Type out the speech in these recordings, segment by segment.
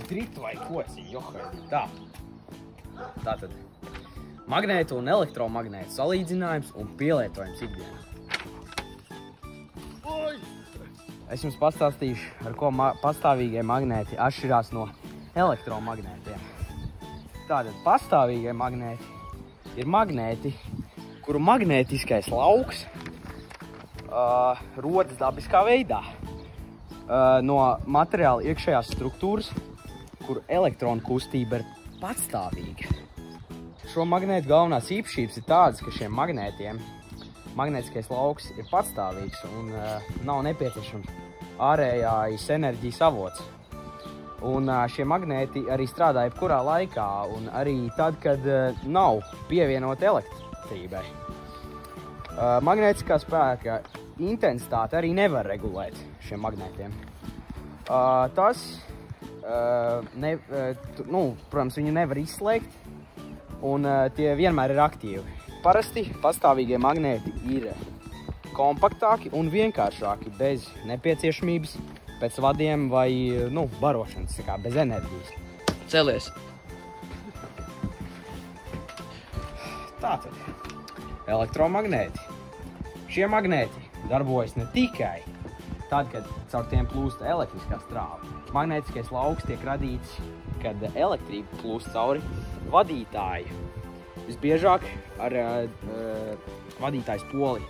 Gritu vai koci, johaidi. Tātad magnētu un elektromagnētu salīdzinājums un pielietojums ikdienā. Es jums pastāstīšu, ar ko pastāvīgie magnēti atšķirās no elektromagnētiem. Tātad pastāvīgie magnēti ir magnēti, kuru magnētiskais lauks rodas dabiskā veidā no materiāla iekšējās struktūras, kur elektronu kustība ir patstāvīga. Šo magnētu galvenās īpašības ir tādas, ka šiem magnētiem magnētiskais lauks ir patstāvīgs un nav nepieciešams ārējais enerģijas avots. Un šie magnēti arī strādā jebkurā laikā un arī tad, kad nav pievienota elektrībai. Magnētiskā spēka intensitāte arī nevar regulēt šiem magnētiem. Protams, viņu nevar izslēgt un tie vienmēr ir aktīvi. Parasti pastāvīgie magnēti ir kompaktāki un vienkāršāki bez nepieciešamības pēc vadiem vai barošanas, bez enerģijas. Celies! Tātad, elektromagnēti. Šie magnēti darbojas ne tikai tad, kad caur tiem plūst elektriskā strāva. Magnētiskais lauks tiek radīts, kad elektrība plūst cauri vadītāju. Visbiežāk ar vadītājas poli.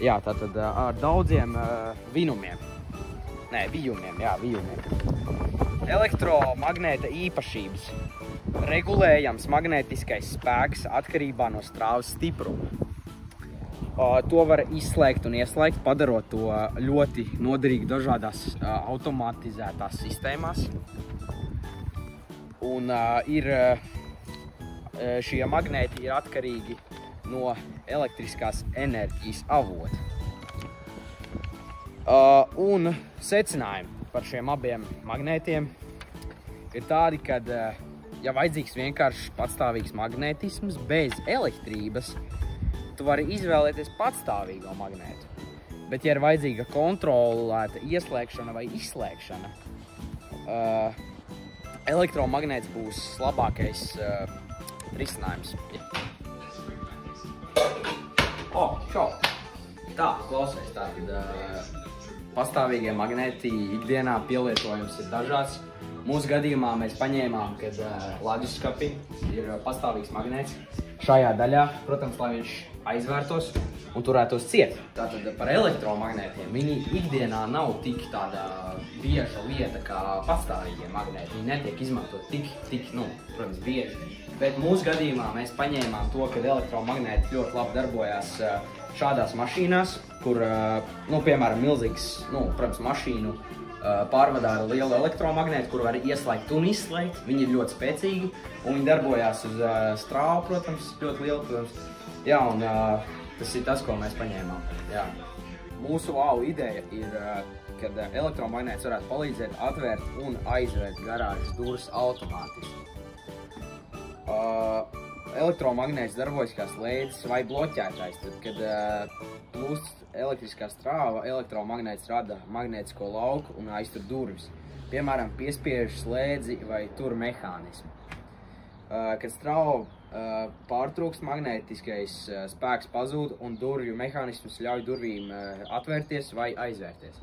Jā, tātad ar daudziem vijumiem. Elektromagnēta īpašības. Regulējams magnētiskais spēks atkarībā no strāvas stipruma. To var izslēgt un ieslēgt, padarot to ļoti noderīgu dažādās automatizētās sistēmās. Un šie magnēti ir atkarīgi no elektriskās enerģijas avota. Un secinājumi par šiem abiem magnētiem ir tādi, ka, ja vajadzīgs vienkārši patstāvīgs magnētisms bez elektrības, tu vari izvēlēties patstāvīgo magnētu. Bet, ja ir vajadzīga kontrolēta ieslēgšana vai izslēgšana, elektromagnēts būs labākais risinājums. Čau! Tā, klausies, tātad pastāvīgie magnēti ikdienā pielietojums ir dažāds. Mūsu gadījumā mēs paņēmām, kad leduskapi ir pastāvīgs magnēts. Šajā daļā, protams, lai viņš aizvērtos un turētos ciet. Tātad par elektromagnētiem viņi ikdienā nav tik tāda bieža lieta kā pastāvīgie magnēti. Viņi netiek izmantot tik, protams, bieži. Bet mūsu gadījumā mēs paņēmām to, ka elektromagnēti ļoti labi darbojās šādās mašīnās, kur, piemēram, milzīgs, protams, mašīnu pārvadā ar lielu elektromagnētu, kur var ieslēgt un izslēgt. Viņi ir ļoti spēcīgi un viņi darbojās uz strāvu, protams, ļoti lielu, protams. Jā, un tas ir tas, ko mēs paņēmām. Jā. Mūsu ideja ir, kad elektromagnēts varētu palīdzēt atvērt un aizvērt garāžas durvis automātiski. Elektromagnēts darbojas kā slēdzis vai bloķētājs. Tad, kad plūst elektriskā strāva, elektromagnēts rada magnētisko lauku un aiztur durvis. Piemēram, piespiež slēdzi vai tur mehānismu. Kad strāva pārtrūkst, magnētiskais spēks pazūd un durvju mehānisms ļauj durvīm atvērties vai aizvērties.